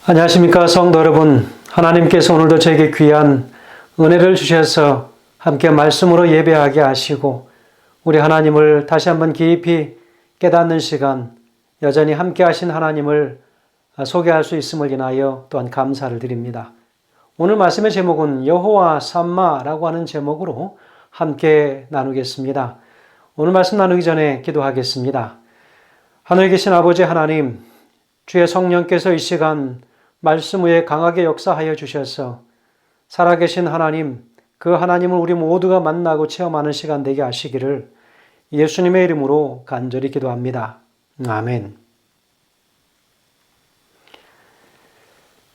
안녕하십니까 성도 여러분. 하나님께서 오늘도 저에게 귀한 은혜를 주셔서 함께 말씀으로 예배하게 하시고 우리 하나님을 다시 한번 깊이 깨닫는 시간, 여전히 함께 하신 하나님을 소개할 수 있음을 인하여 또한 감사를 드립니다. 오늘 말씀의 제목은 여호와 삼마라고 하는 제목으로 함께 나누겠습니다. 오늘 말씀 나누기 전에 기도하겠습니다. 하늘에 계신 아버지 하나님, 주의 성령께서 이 시간 말씀 위에 강하게 역사하여 주셔서 살아계신 하나님, 그 하나님을 우리 모두가 만나고 체험하는 시간 되게 하시기를 예수님의 이름으로 간절히 기도합니다. 아멘.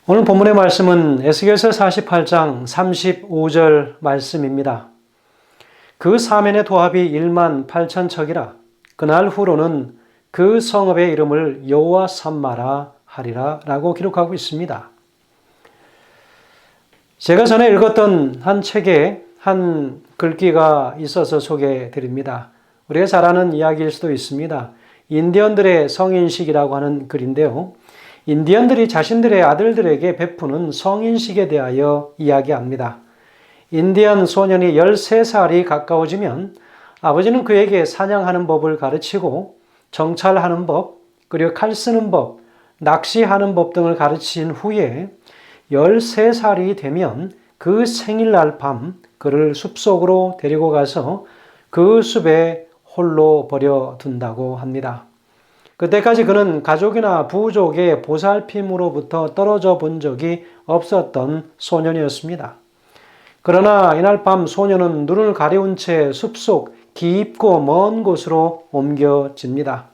오늘 본문의 말씀은 에스겔서 48장 35절 말씀입니다. 그 사면의 도합이 1만 8천 척이라 그날 후로는 그 성읍의 이름을 여호와 삼마라 하리라 라고 기록하고 있습니다. 제가 전에 읽었던 한 책에 한 글귀가 있어서 소개해 드립니다. 우리가 잘 아는 이야기일 수도 있습니다. 인디언들의 성인식이라고 하는 글인데요. 인디언들이 자신들의 아들들에게 베푸는 성인식에 대하여 이야기합니다. 인디언 소년이 13살이 가까워지면 아버지는 그에게 사냥하는 법을 가르치고 정찰하는 법, 그리고 칼 쓰는 법, 낚시하는 법 등을 가르친 후에 13살이 되면 그 생일날 밤 그를 숲속으로 데리고 가서 그 숲에 홀로 버려둔다고 합니다. 그때까지 그는 가족이나 부족의 보살핌으로부터 떨어져 본 적이 없었던 소년이었습니다. 그러나 이날 밤 소년은 눈을 가려운 채 숲속 깊고 먼 곳으로 옮겨집니다.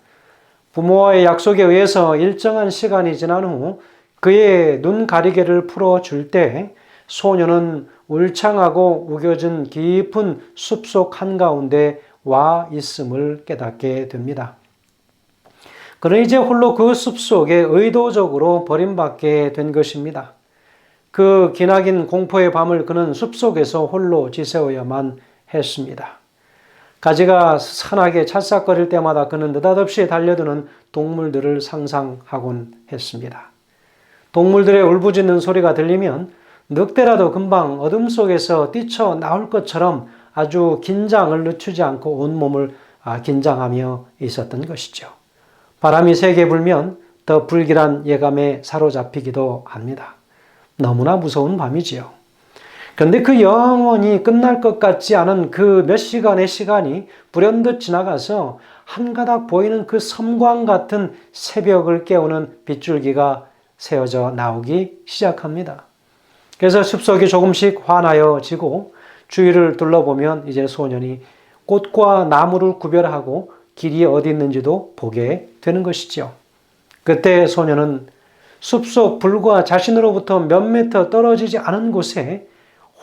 부모와의 약속에 의해서 일정한 시간이 지난 후 그의 눈 가리개를 풀어줄 때 소년은 울창하고 우겨진 깊은 숲속 한가운데 와 있음을 깨닫게 됩니다. 그는 이제 홀로 그 숲속에 의도적으로 버림받게 된 것입니다. 그 기나긴 공포의 밤을 그는 숲속에서 홀로 지새워야만 했습니다. 가지가 산하게 찰싹거릴 때마다 그는 느닷없이 달려드는 동물들을 상상하곤 했습니다. 동물들의 울부짖는 소리가 들리면 늑대라도 금방 어둠 속에서 뛰쳐나올 것처럼 아주 긴장을 늦추지 않고 온몸을 긴장하며 있었던 것이죠. 바람이 세게 불면 더 불길한 예감에 사로잡히기도 합니다. 너무나 무서운 밤이지요. 그런데 그 영원히 끝날 것 같지 않은 그 몇 시간의 시간이 불현듯 지나가서 한가닥 보이는 그 섬광 같은 새벽을 깨우는 빗줄기가 세워져 나오기 시작합니다. 그래서 숲속이 조금씩 환하여지고 주위를 둘러보면 이제 소년이 꽃과 나무를 구별하고 길이 어디 있는지도 보게 되는 것이죠. 그때 소년은 숲속 불과 자신으로부터 몇 미터 떨어지지 않은 곳에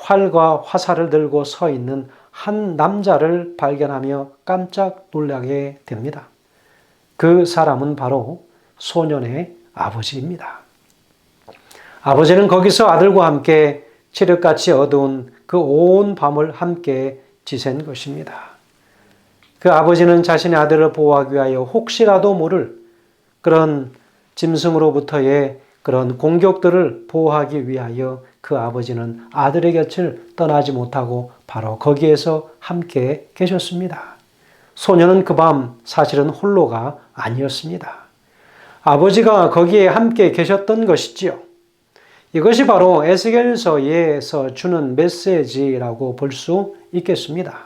활과 화살을 들고 서 있는 한 남자를 발견하며 깜짝 놀라게 됩니다. 그 사람은 바로 소년의 아버지입니다. 아버지는 거기서 아들과 함께 칠흑같이 어두운 그 온 밤을 함께 지샌 것입니다. 그 아버지는 자신의 아들을 보호하기 위하여 혹시라도 모를 그런 짐승으로부터의 그런 공격들을 보호하기 위하여 그 아버지는 아들의 곁을 떠나지 못하고 바로 거기에서 함께 계셨습니다. 소년은 그 밤 사실은 홀로가 아니었습니다. 아버지가 거기에 함께 계셨던 것이지요. 이것이 바로 에스겔서에서 주는 메시지라고 볼 수 있겠습니다.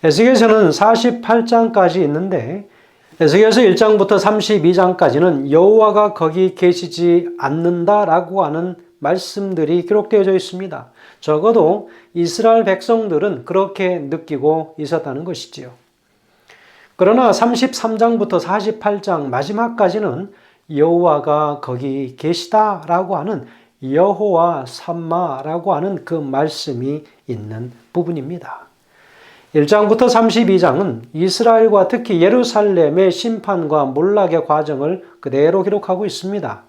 에스겔서는 48장까지 있는데 에스겔서 1장부터 32장까지는 여호와가 거기 계시지 않는다라고 하는 말씀들이 기록되어져 있습니다. 적어도 이스라엘 백성들은 그렇게 느끼고 있었다는 것이지요. 그러나 33장부터 48장 마지막까지는 여호와가 거기 계시다라고 하는 여호와 삼마라고 하는 그 말씀이 있는 부분입니다. 1장부터 32장은 이스라엘과 특히 예루살렘의 심판과 몰락의 과정을 그대로 기록하고 있습니다.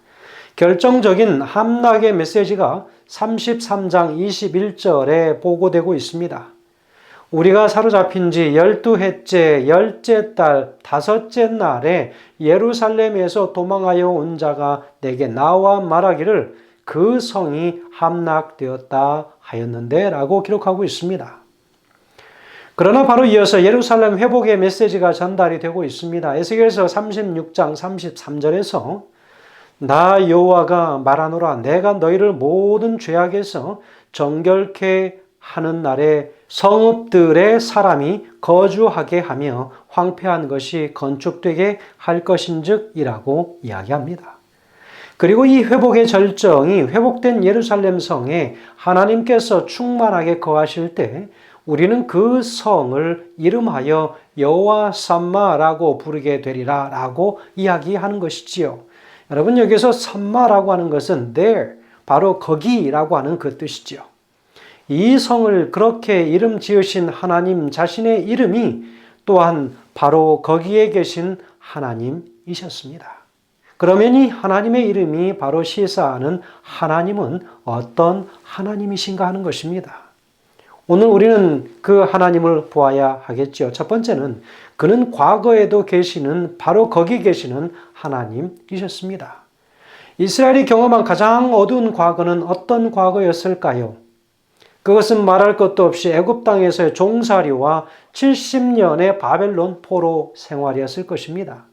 결정적인 함락의 메시지가 33장 21절에 보고되고 있습니다. 우리가 사로잡힌 지 12해째 10째 달 5째 날에 예루살렘에서 도망하여 온 자가 내게 나와 말하기를 그 성이 함락되었다 하였는데 라고 기록하고 있습니다. 그러나 바로 이어서 예루살렘 회복의 메시지가 전달이 되고 있습니다. 에스겔서 36장 33절에서 나 여호와가 말하노라 내가 너희를 모든 죄악에서 정결케 하는 날에 성읍들의 사람이 거주하게 하며 황폐한 것이 건축되게 할 것인즉 이라고 이야기합니다. 그리고 이 회복의 절정이 회복된 예루살렘 성에 하나님께서 충만하게 거하실 때 우리는 그 성을 이름하여 여호와 삼마라고 부르게 되리라 라고 이야기하는 것이지요. 여러분 여기서 삼마라고 하는 것은 there, 바로 거기라고 하는 그 뜻이지요. 이 성을 그렇게 이름 지으신 하나님 자신의 이름이 또한 바로 거기에 계신 하나님이셨습니다. 그러면 이 하나님의 이름이 바로 시사하는 하나님은 어떤 하나님이신가 하는 것입니다. 오늘 우리는 그 하나님을 보아야 하겠죠. 첫 번째는 그는 과거에도 계시는 바로 거기 계시는 하나님이셨습니다. 이스라엘이 경험한 가장 어두운 과거는 어떤 과거였을까요? 그것은 말할 것도 없이 애굽 땅에서의 종살이와 70년의 바벨론 포로 생활이었을 것입니다.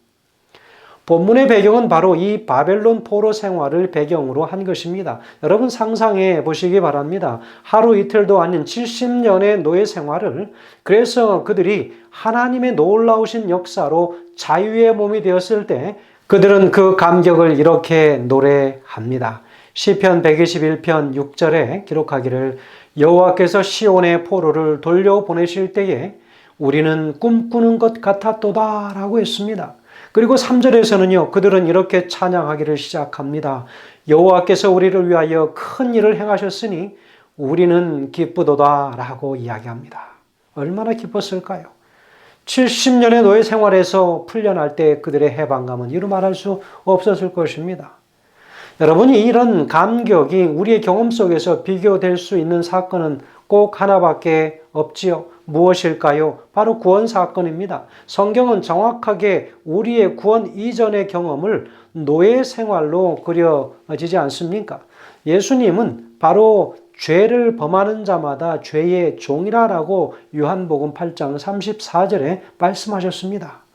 본문의 배경은 바로 이 바벨론 포로 생활을 배경으로 한 것입니다. 여러분 상상해 보시기 바랍니다. 하루 이틀도 아닌 70년의 노예 생활을, 그래서 그들이 하나님의 놀라우신 역사로 자유의 몸이 되었을 때 그들은 그 감격을 이렇게 노래합니다. 시편 121편 6절에 기록하기를 여호와께서 시온의 포로를 돌려보내실 때에 우리는 꿈꾸는 것 같았도다 라고 했습니다. 그리고 3절에서는요, 그들은 이렇게 찬양하기를 시작합니다. 여호와께서 우리를 위하여 큰 일을 행하셨으니 우리는 기쁘도다 라고 이야기합니다. 얼마나 기뻤을까요? 70년의 노예 생활에서 풀려날 때 그들의 해방감은 이루 말할 수 없었을 것입니다. 여러분이 이런 감격이 우리의 경험 속에서 비교될 수 있는 사건은 꼭 하나밖에 없지요. 무엇일까요? 바로 구원 사건입니다. 성경은 정확하게 우리의 구원 이전의 경험을 노예 생활로 그려지지 않습니까? 예수님은 바로 죄를 범하는 자마다 죄의 종이라라고 요한복음 8장 34절에 말씀하셨습니다.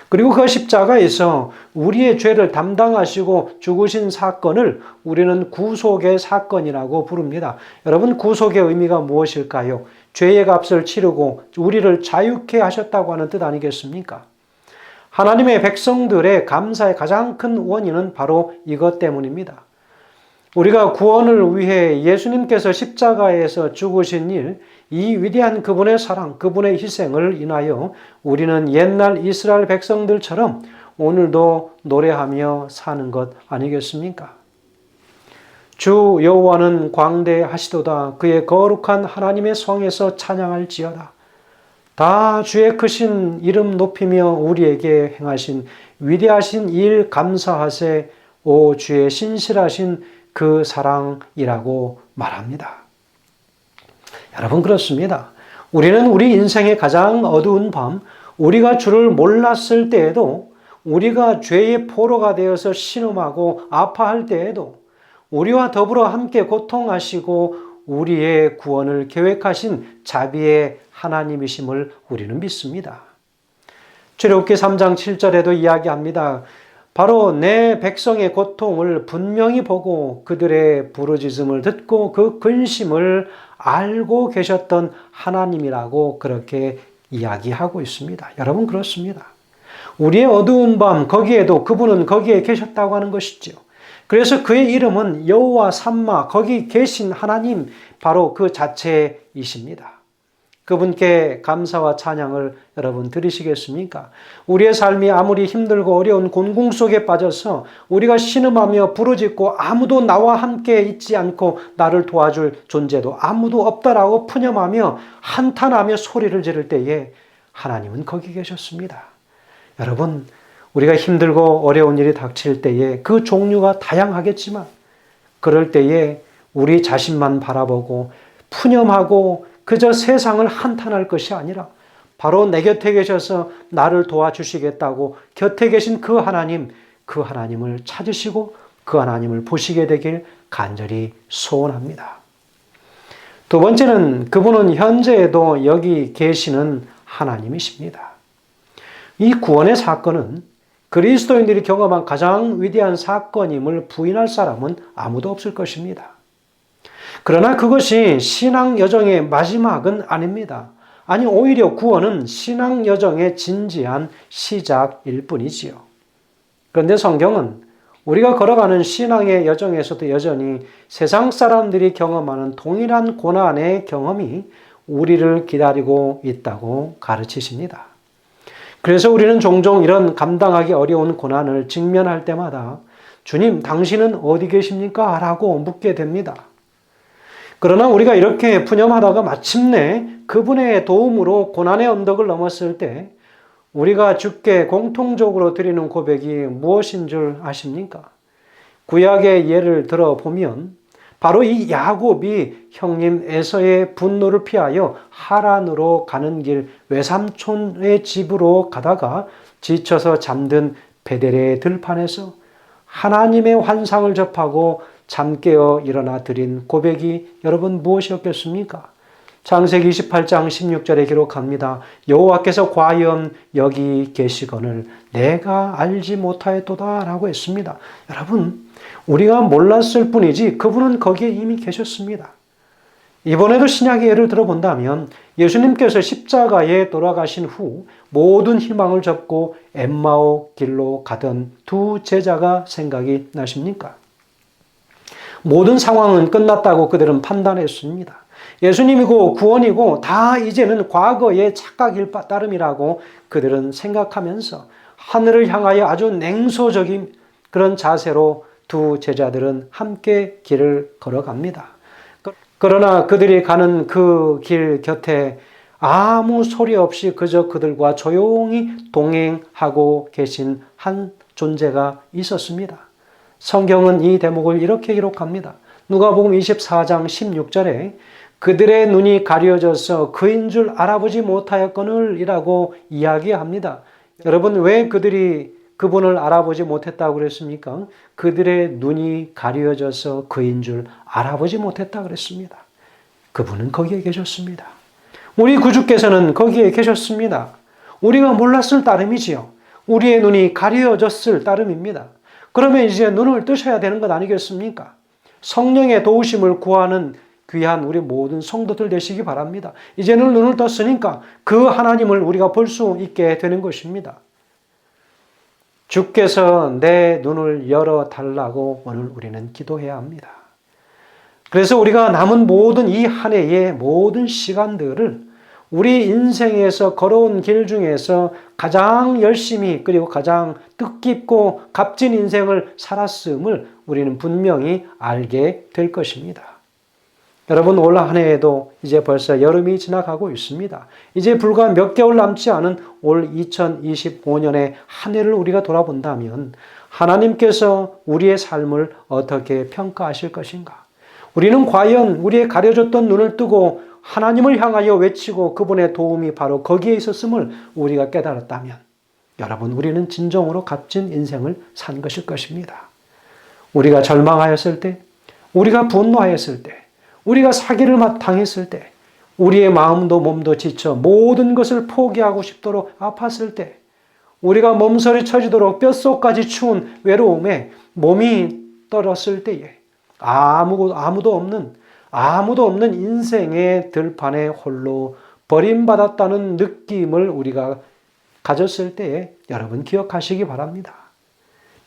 그리고 그 십자가에서 우리의 죄를 담당하시고 죽으신 사건을 우리는 구속의 사건이라고 부릅니다. 여러분 구속의 의미가 무엇일까요? 죄의 값을 치르고 우리를 자유케 하셨다고 하는 뜻 아니겠습니까? 하나님의 백성들의 감사의 가장 큰 원인은 바로 이것 때문입니다. 우리가 구원을 위해 예수님께서 십자가에서 죽으신 일, 이 위대한 그분의 사랑, 그분의 희생을 인하여 우리는 옛날 이스라엘 백성들처럼 오늘도 노래하며 사는 것 아니겠습니까? 주 여호와는 광대하시도다. 그의 거룩한 하나님의 성에서 찬양할지어다. 다 주의 크신 이름 높이며 우리에게 행하신 위대하신 일 감사하세. 오 주의 신실하신 그 사랑이라고 말합니다. 여러분 그렇습니다. 우리는 우리 인생의 가장 어두운 밤, 우리가 주를 몰랐을 때에도, 우리가 죄의 포로가 되어서 신음하고 아파할 때에도 우리와 더불어 함께 고통하시고 우리의 구원을 계획하신 자비의 하나님이심을 우리는 믿습니다. 출애굽기 3장 7절에도 이야기합니다. 바로 내 백성의 고통을 분명히 보고 그들의 부르짖음을 듣고 그 근심을 알고 계셨던 하나님이라고 그렇게 이야기하고 있습니다. 여러분 그렇습니다. 우리의 어두운 밤 거기에도 그분은 거기에 계셨다고 하는 것이죠. 그래서 그의 이름은 여호와 삼마, 거기 계신 하나님, 바로 그 자체이십니다. 그분께 감사와 찬양을 여러분 드리시겠습니까? 우리의 삶이 아무리 힘들고 어려운 곤궁 속에 빠져서 우리가 신음하며 부르짖고 아무도 나와 함께 있지 않고 나를 도와줄 존재도 아무도 없다라고 푸념하며 한탄하며 소리를 지를 때에 하나님은 거기 계셨습니다. 여러분, 우리가 힘들고 어려운 일이 닥칠 때에 그 종류가 다양하겠지만 그럴 때에 우리 자신만 바라보고 푸념하고 그저 세상을 한탄할 것이 아니라 바로 내 곁에 계셔서 나를 도와주시겠다고 곁에 계신 그 하나님, 그 하나님을 찾으시고 그 하나님을 보시게 되길 간절히 소원합니다. 두 번째는 그분은 현재에도 여기 계시는 하나님이십니다. 이 구원의 사건은 그리스도인들이 경험한 가장 위대한 사건임을 부인할 사람은 아무도 없을 것입니다. 그러나 그것이 신앙 여정의 마지막은 아닙니다. 아니, 오히려 구원은 신앙 여정의 진지한 시작일 뿐이지요. 그런데 성경은 우리가 걸어가는 신앙의 여정에서도 여전히 세상 사람들이 경험하는 동일한 고난의 경험이 우리를 기다리고 있다고 가르치십니다. 그래서 우리는 종종 이런 감당하기 어려운 고난을 직면할 때마다 주님, 당신은 어디 계십니까? 라고 묻게 됩니다. 그러나 우리가 이렇게 푸념하다가 마침내 그분의 도움으로 고난의 언덕을 넘었을 때 우리가 주께 공통적으로 드리는 고백이 무엇인 줄 아십니까? 구약의 예를 들어보면 바로 이 야곱이 형님 에서의 분노를 피하여 하란으로 가는 길 외삼촌의 집으로 가다가 지쳐서 잠든 베델의 들판에서 하나님의 환상을 접하고 잠깨어 일어나 드린 고백이 여러분 무엇이었겠습니까? 창세기 28장 16절에 기록합니다. 여호와께서 과연 여기 계시거늘 내가 알지 못하였도다 라고 했습니다. 여러분, 우리가 몰랐을 뿐이지 그분은 거기에 이미 계셨습니다. 이번에도 신약의 예를 들어본다면 예수님께서 십자가에 돌아가신 후 모든 희망을 접고 엠마오 길로 가던 두 제자가 생각이 나십니까? 모든 상황은 끝났다고 그들은 판단했습니다. 예수님이고 구원이고 다 이제는 과거의 착각일 따름이라고 그들은 생각하면서 하늘을 향하여 아주 냉소적인 그런 자세로 두 제자들은 함께 길을 걸어갑니다. 그러나 그들이 가는 그 길 곁에 아무 소리 없이 그저 그들과 조용히 동행하고 계신 한 존재가 있었습니다. 성경은 이 대목을 이렇게 기록합니다. 누가복음 24장 16절에 그들의 눈이 가려져서 그인 줄 알아보지 못하였거늘 이라고 이야기합니다. 여러분, 왜 그들이 그분을 알아보지 못했다고 그랬습니까? 그들의 눈이 가려져서 그인 줄 알아보지 못했다고 그랬습니다. 그분은 거기에 계셨습니다. 우리 구주께서는 거기에 계셨습니다. 우리가 몰랐을 따름이지요. 우리의 눈이 가려졌을 따름입니다. 그러면 이제 눈을 뜨셔야 되는 것 아니겠습니까? 성령의 도우심을 구하는 귀한 우리 모든 성도들 되시기 바랍니다. 이제는 눈을 떴으니까 그 하나님을 우리가 볼 수 있게 되는 것입니다. 주께서 내 눈을 열어달라고 오늘 우리는 기도해야 합니다. 그래서 우리가 남은 모든 이 한 해의 모든 시간들을 우리 인생에서 걸어온 길 중에서 가장 열심히 그리고 가장 뜻깊고 값진 인생을 살았음을 우리는 분명히 알게 될 것입니다. 여러분, 올 한 해에도 이제 벌써 여름이 지나가고 있습니다. 이제 불과 몇 개월 남지 않은 올 2025년의 한 해를 우리가 돌아본다면 하나님께서 우리의 삶을 어떻게 평가하실 것인가? 우리는 과연 우리의 가려졌던 눈을 뜨고 하나님을 향하여 외치고 그분의 도움이 바로 거기에 있었음을 우리가 깨달았다면 여러분, 우리는 진정으로 값진 인생을 산 것일 것입니다. 우리가 절망하였을 때, 우리가 분노하였을 때, 우리가 사기를 당했을 때, 우리의 마음도 몸도 지쳐 모든 것을 포기하고 싶도록 아팠을 때, 우리가 몸서리 쳐지도록 뼛속까지 추운 외로움에 몸이 떨었을 때에 아무도 없는 인생의 들판에 홀로 버림받았다는 느낌을 우리가 가졌을 때에 여러분 기억하시기 바랍니다.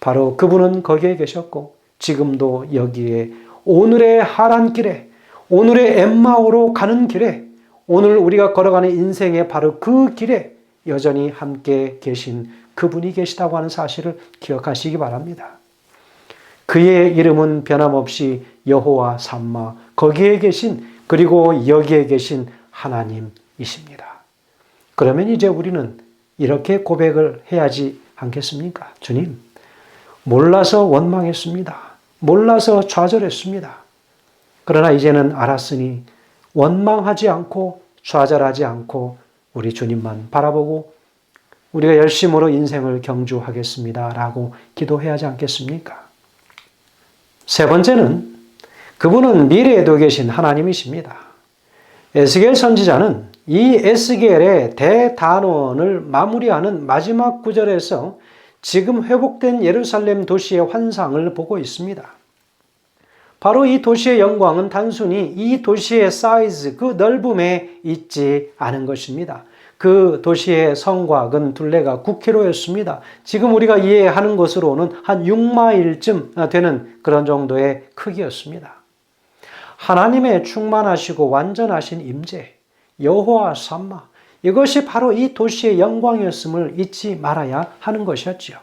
바로 그분은 거기에 계셨고 지금도 여기에 오늘의 하란길에, 오늘의 엠마오로 가는 길에, 오늘 우리가 걸어가는 인생의 바로 그 길에 여전히 함께 계신 그분이 계시다고 하는 사실을 기억하시기 바랍니다. 그의 이름은 변함없이 여호와 삼마, 거기에 계신, 그리고 여기에 계신 하나님이십니다. 그러면 이제 우리는 이렇게 고백을 해야지 않겠습니까? 주님, 몰라서 원망했습니다. 몰라서 좌절했습니다. 그러나 이제는 알았으니 원망하지 않고 좌절하지 않고 우리 주님만 바라보고 우리가 열심으로 인생을 경주하겠습니다 라고 기도해야 하지 않겠습니까? 세 번째는 그분은 미래에도 계신 하나님이십니다. 에스겔 선지자는 이 에스겔의 대단원을 마무리하는 마지막 구절에서 지금 회복된 예루살렘 도시의 환상을 보고 있습니다. 바로 이 도시의 영광은 단순히 이 도시의 사이즈, 그 넓음에 있지 않은 것입니다. 그 도시의 성곽은 둘레가 9km였습니다. 지금 우리가 이해하는 것으로는 한 6마일쯤 되는 그런 정도의 크기였습니다. 하나님의 충만하시고 완전하신 임재, 여호와 삼마, 이것이 바로 이 도시의 영광이었음을 잊지 말아야 하는 것이었지요.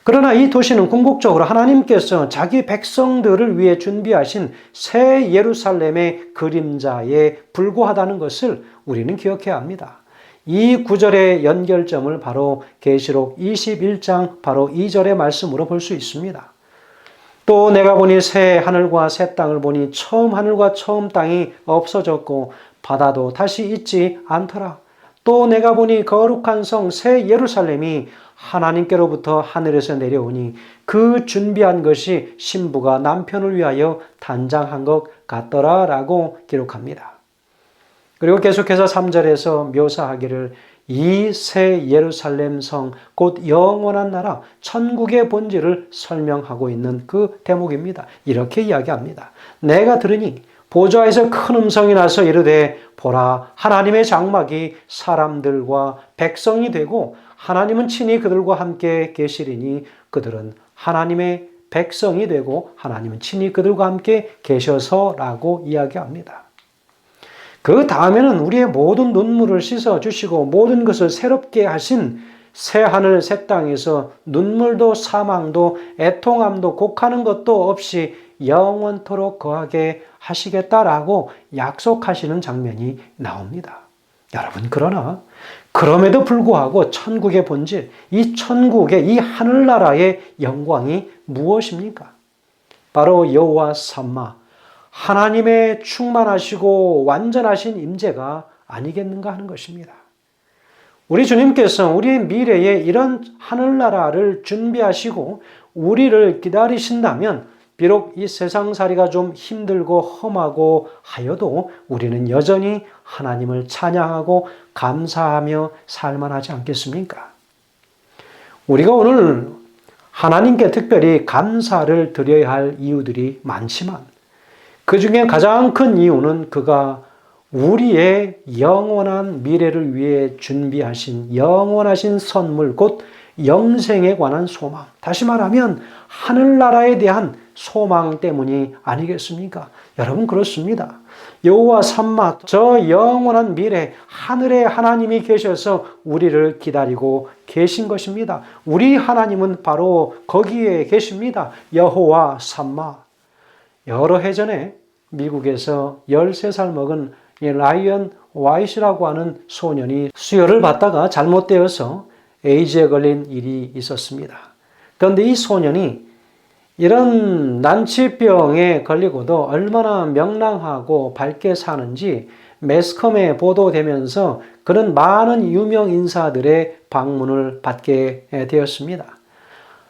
그러나 이 도시는 궁극적으로 하나님께서 자기 백성들을 위해 준비하신 새 예루살렘의 그림자에 불과하다는 것을 우리는 기억해야 합니다. 이 구절의 연결점을 바로 계시록 21장 바로 2절의 말씀으로 볼 수 있습니다. 또 내가 보니 새 하늘과 새 땅을 보니 처음 하늘과 처음 땅이 없어졌고 바다도 다시 있지 않더라. 또 내가 보니 거룩한 성 새 예루살렘이 하나님께로부터 하늘에서 내려오니 그 준비한 것이 신부가 남편을 위하여 단장한 것 같더라 라고 기록합니다. 그리고 계속해서 3절에서 묘사하기를 이 새 예루살렘 성 곧 영원한 나라 천국의 본질을 설명하고 있는 그 대목입니다. 이렇게 이야기합니다. 내가 들으니 보좌에서 큰 음성이 나서 이르되 보라 하나님의 장막이 사람들과 백성이 되고 하나님은 친히 그들과 함께 계시리니 그들은 하나님의 백성이 되고 하나님은 친히 그들과 함께 계셔서라고 이야기합니다. 그 다음에는 우리의 모든 눈물을 씻어주시고 모든 것을 새롭게 하신 새 하늘 새 땅에서 눈물도 사망도 애통함도 곡하는 것도 없이 영원토록 거하게 하시겠다라고 약속하시는 장면이 나옵니다. 여러분 그러나 그럼에도 불구하고 천국의 본질, 이 천국의 이 하늘나라의 영광이 무엇입니까? 바로 여호와 삼마, 하나님의 충만하시고 완전하신 임재가 아니겠는가 하는 것입니다. 우리 주님께서 우리의 미래에 이런 하늘나라를 준비하시고 우리를 기다리신다면 비록 이 세상살이가 좀 힘들고 험하고 하여도 우리는 여전히 하나님을 찬양하고 감사하며 살만하지 않겠습니까? 우리가 오늘 하나님께 특별히 감사를 드려야 할 이유들이 많지만 그 중에 가장 큰 이유는 그가 우리의 영원한 미래를 위해 준비하신 영원하신 선물 곧 영생에 관한 소망, 다시 말하면 하늘나라에 대한 소망 때문이 아니겠습니까? 여러분 그렇습니다. 여호와 삼마, 저 영원한 미래 하늘에 하나님이 계셔서 우리를 기다리고 계신 것입니다. 우리 하나님은 바로 거기에 계십니다. 여호와 삼마. 여러 해 전에 미국에서 13살 먹은 라이언 와이시라고 하는 소년이 수혈을 받다가 잘못되어서 에이즈에 걸린 일이 있었습니다. 그런데 이 소년이 이런 난치병에 걸리고도 얼마나 명랑하고 밝게 사는지 매스컴에 보도되면서 그런 많은 유명 인사들의 방문을 받게 되었습니다.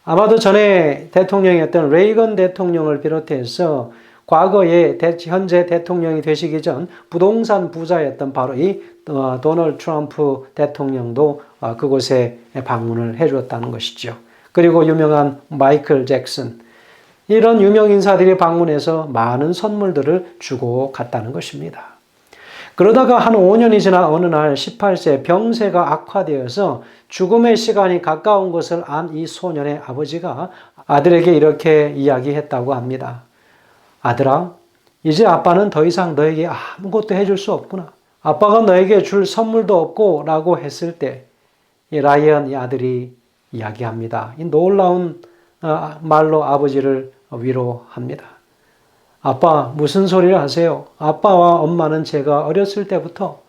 아마도 전에 대통령이었던 레이건 대통령을 비롯해서 과거에 현재 대통령이 되시기 전 부동산 부자였던 바로 이 도널드 트럼프 대통령도 그곳에 방문을 해주었다는 것이죠. 그리고 유명한 마이클 잭슨, 이런 유명 인사들이 방문해서 많은 선물들을 주고 갔다는 것입니다. 그러다가 한 5년이 지나 어느 날 18세 병세가 악화되어서 죽음의 시간이 가까운 것을 안 이 소년의 아버지가 아들에게 이렇게 이야기했다고 합니다. 아들아, 이제 아빠는 더 이상 너에게 아무것도 해줄 수 없구나. 아빠가 너에게 줄 선물도 없고 라고 했을 때 이 라이언 이 아들이 이야기합니다. 이 놀라운 말로 아버지를 위로합니다. 아빠, 무슨 소리를 하세요? 아빠와 엄마는 제가 어렸을 때부터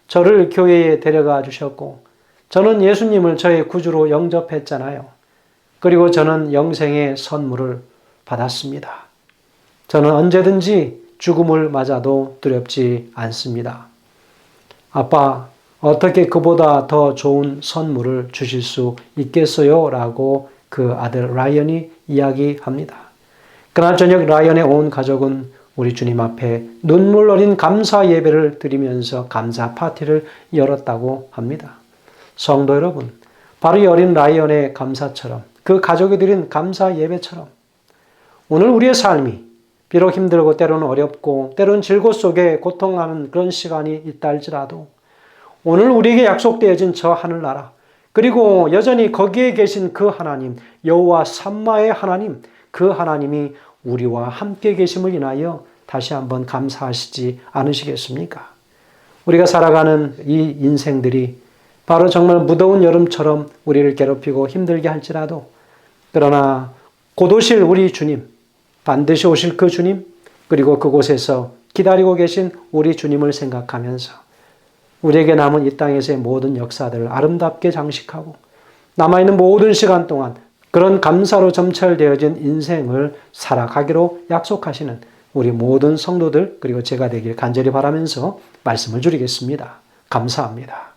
저를 교회에 데려가 주셨고 저는 예수님을 저의 구주로 영접했잖아요. 그리고 저는 영생의 선물을 받았습니다. 저는 언제든지 죽음을 맞아도 두렵지 않습니다. 아빠, 어떻게 그보다 더 좋은 선물을 주실 수 있겠어요? 라고 그 아들 라이언이 이야기합니다. 그날 저녁 라이언의 온 가족은 우리 주님 앞에 눈물 어린 감사 예배를 드리면서 감사 파티를 열었다고 합니다. 성도 여러분, 바로 이 어린 라이언의 감사처럼 그 가족이 드린 감사 예배처럼 오늘 우리의 삶이 비록 힘들고 때로는 어렵고 때로는 질고 속에 고통하는 그런 시간이 있다 할지라도 오늘 우리에게 약속되어진 저 하늘나라 그리고 여전히 거기에 계신 그 하나님 여호와 삼마의 하나님 그 하나님이 우리와 함께 계심을 인하여 다시 한번 감사하시지 않으시겠습니까? 우리가 살아가는 이 인생들이 바로 정말 무더운 여름처럼 우리를 괴롭히고 힘들게 할지라도 그러나 곧 오실 우리 주님, 반드시 오실 그 주님, 그리고 그곳에서 기다리고 계신 우리 주님을 생각하면서 우리에게 남은 이 땅에서의 모든 역사들을 아름답게 장식하고 남아있는 모든 시간 동안 그런 감사로 점철되어진 인생을 살아가기로 약속하시는 우리 모든 성도들 그리고 제가 되길 간절히 바라면서 말씀을 드리겠습니다. 감사합니다.